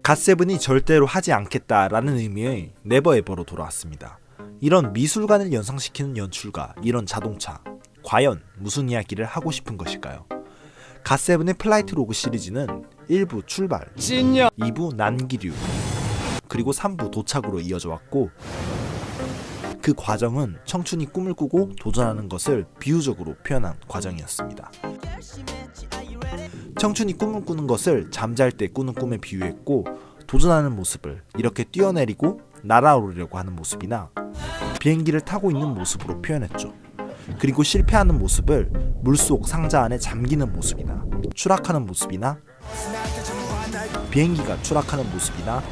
갓세븐이 절대로 하지 않겠다라는 의미의 네버 에버로 돌아왔습니다. 이런 미술관을 연상시키는 연출과 이런 자동차, 과연 무슨 이야기를 하고 싶은 것일까요? 갓세븐의 플라이트 로그 시리즈는 1부 출발, 2부 난기류, 그리고 3부 도착으로 이어져 왔고, 그 과정은 청춘이 꿈을 꾸고 도전하는 것을 비유적으로 표현한 과정이었습니다. 청춘이 꿈을 꾸는 것을 잠잘 때 꾸는 꿈에 비유했고, 도전하는 모습을 이렇게 뛰어내리고 날아오르려고 하는 모습이나 비행기를 타고 있는 모습으로 표현했죠. 그리고 실패하는 모습을 물속 상자 안에 잠기는 모습이나 추락하는 모습이나 비행기가 추락하는 모습이나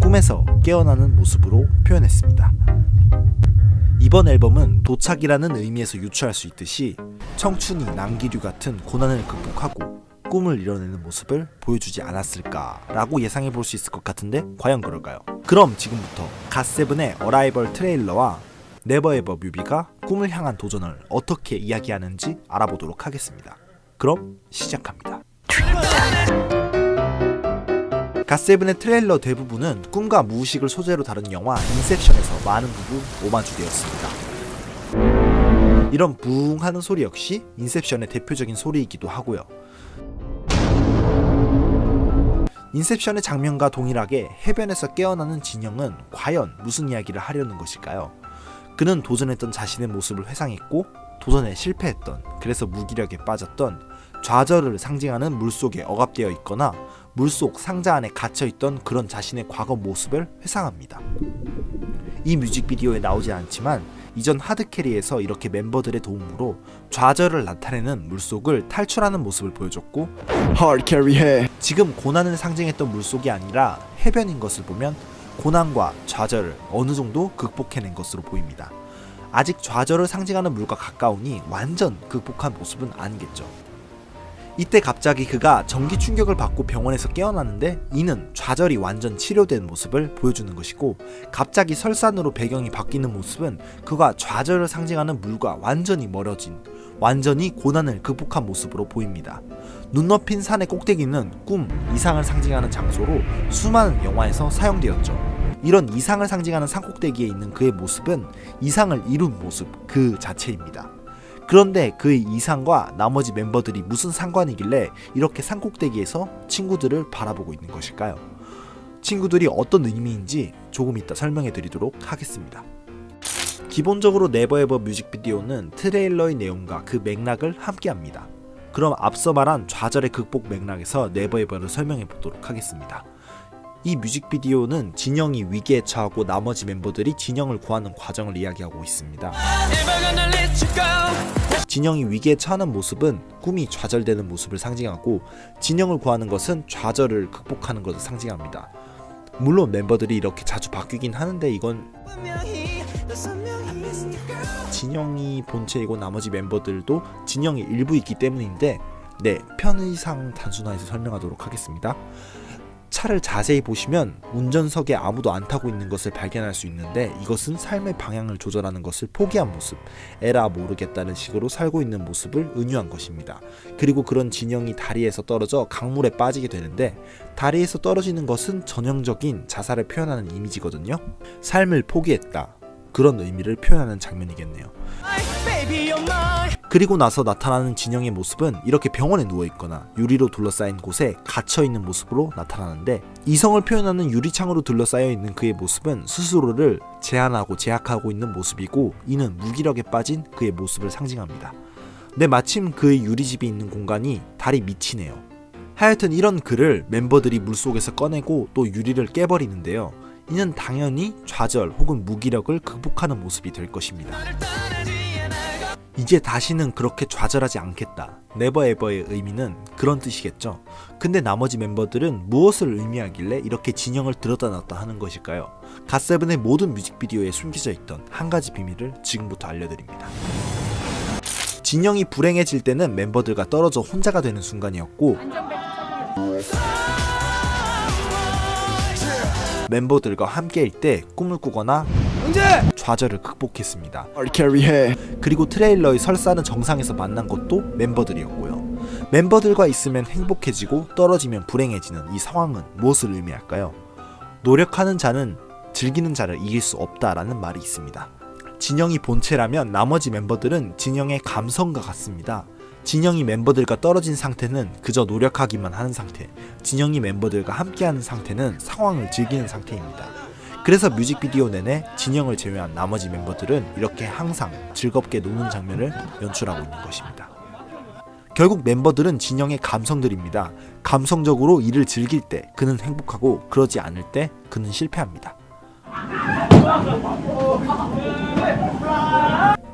꿈에서 깨어나는 모습으로 표현했습니다. 이번 앨범은 도착이라는 의미에서 유추할 수 있듯이 청춘이 난기류 같은 고난을 극복하고 꿈을 이뤄내는 모습을 보여주지 않았을까라고 예상해 볼 수 있을 것 같은데 과연 그럴까요? 그럼 지금부터 갓세븐의 어라이벌 트레일러와 네버 에버 뮤비가 꿈을 향한 도전을 어떻게 이야기하는지 알아보도록 하겠습니다. 그럼 시작합니다. 갓세븐의 트레일러 대부분은 꿈과 무의식을 소재로 다룬 영화 인셉션에서 많은 부분 오마주되었습니다. 이런 부웅 하는 소리 역시 인셉션의 대표적인 소리이기도 하고요. 인셉션의 장면과 동일하게 해변에서 깨어나는 진영은 과연 무슨 이야기를 하려는 것일까요? 그는 도전했던 자신의 모습을 회상했고 도전에 실패했던, 그래서 무기력에 빠졌던, 좌절을 상징하는 물속에 억압되어 있거나 물속 상자 안에 갇혀있던 그런 자신의 과거 모습을 회상합니다. 이 뮤직비디오에 나오지 않지만 이전 하드캐리에서 이렇게 멤버들의 도움으로 좌절을 나타내는 물속을 탈출하는 모습을 보여줬고, 하드캐리해. 지금 고난을 상징했던 물속이 아니라 해변인 것을 보면 고난과 좌절을 어느 정도 극복해낸 것으로 보입니다. 아직 좌절을 상징하는 물과 가까우니 완전 극복한 모습은 아니겠죠. 이때 갑자기 그가 전기 충격을 받고 병원에서 깨어나는데 이는 좌절이 완전 치료된 모습을 보여주는 것이고, 갑자기 설산으로 배경이 바뀌는 모습은 그가 좌절을 상징하는 물과 완전히 멀어진, 완전히 고난을 극복한 모습으로 보입니다. 눈 높인 산의 꼭대기는 꿈, 이상을 상징하는 장소로 수많은 영화에서 사용되었죠. 이런 이상을 상징하는 산꼭대기에 있는 그의 모습은 이상을 이룬 모습 그 자체입니다. 그런데 그의 이상과 나머지 멤버들이 무슨 상관이길래 이렇게 산꼭대기에서 친구들을 바라보고 있는 것일까요? 친구들이 어떤 의미인지 조금 이따 설명해 드리도록 하겠습니다. 기본적으로 네버 에버 뮤직비디오는 트레일러의 내용과 그 맥락을 함께합니다. 그럼 앞서 말한 좌절의 극복 맥락에서 네버 에버를 설명해 보도록 하겠습니다. 이 뮤직비디오는 진영이 위기에 처하고 나머지 멤버들이 진영을 구하는 과정을 이야기하고 있습니다. 진영이 위기에 처하는 모습은 꿈이 좌절되는 모습을 상징하고, 진영을 구하는 것은 좌절을 극복하는 것을 상징합니다. 물론 멤버들이 이렇게 자주 바뀌긴 하는데 이건 진영이 본체이고 나머지 멤버들도 진영의 일부이기 때문인데, 편의상 단순화해서 설명하도록 하겠습니다. 차를 자세히 보시면 운전석에 아무도 안 타고 있는 것을 발견할 수 있는데, 이것은 삶의 방향을 조절하는 것을 포기한 모습, 에라 모르겠다는 식으로 살고 있는 모습을 은유한 것입니다. 그리고 그런 진영이 다리에서 떨어져 강물에 빠지게 되는데, 다리에서 떨어지는 것은 전형적인 자살을 표현하는 이미지거든요. 삶을 포기했다, 그런 의미를 표현하는 장면이겠네요. 그리고 나서 나타나는 진영의 모습은 이렇게 병원에 누워있거나 유리로 둘러싸인 곳에 갇혀있는 모습으로 나타나는데, 이성을 표현하는 유리창으로 둘러싸여있는 그의 모습은 스스로를 제한하고 제약하고 있는 모습이고, 이는 무기력에 빠진 그의 모습을 상징합니다. 마침 그의 유리집이 있는 공간이 달이 밑이네요. 하여튼 이런 그를 멤버들이 물속에서 꺼내고 또 유리를 깨버리는데요, 이는 당연히 좌절 혹은 무기력을 극복하는 모습이 될 것입니다. 이제 다시는 그렇게 좌절하지 않겠다, 네버 에버의 의미는 그런 뜻이겠죠. 근데 나머지 멤버들은 무엇을 의미하길래 이렇게 진영을 들었다 놨다 하는 것일까요? 갓세븐의 모든 뮤직비디오에 숨겨져 있던 한 가지 비밀을 지금부터 알려드립니다. 진영이 불행해질 때는 멤버들과 떨어져 혼자가 되는 순간이었고, 멤버들과 함께일 때 꿈을 꾸거나 좌절을 극복했습니다. 하드캐리해. 그리고 트레일러의 설사는 정상에서 만난 것도 멤버들이었고요. 멤버들과 있으면 행복해지고 떨어지면 불행해지는 이 상황은 무엇을 의미할까요? 노력하는 자는 즐기는 자를 이길 수 없다라는 말이 있습니다. 진영이 본체라면 나머지 멤버들은 진영의 감성과 같습니다. 진영이 멤버들과 떨어진 상태는 그저 노력하기만 하는 상태, 진영이 멤버들과 함께하는 상태는 상황을 즐기는 상태입니다. 그래서 뮤직비디오 내내 진영을 제외한 나머지 멤버들은 이렇게 항상 즐겁게 노는 장면을 연출하고 있는 것입니다. 결국 멤버들은 진영의 감성들입니다. 감성적으로 일을 즐길 때 그는 행복하고 그러지 않을 때 그는 실패합니다.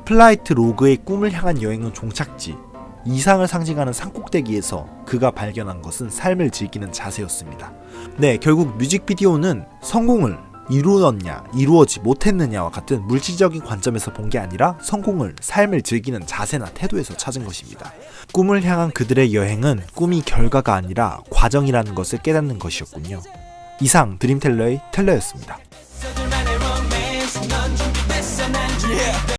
플라이트 로그의 꿈을 향한 여행은 종착지, 이상을 상징하는 산꼭대기에서 그가 발견한 것은 삶을 즐기는 자세였습니다. 네, 결국 뮤직비디오는 성공을 이루었냐, 이루어지 못했느냐와 같은 물질적인 관점에서 본 게 아니라 성공을 삶을 즐기는 자세나 태도에서 찾은 것입니다. 꿈을 향한 그들의 여행은 꿈이 결과가 아니라 과정이라는 것을 깨닫는 것이었군요. 이상 드림텔러의 텔러였습니다.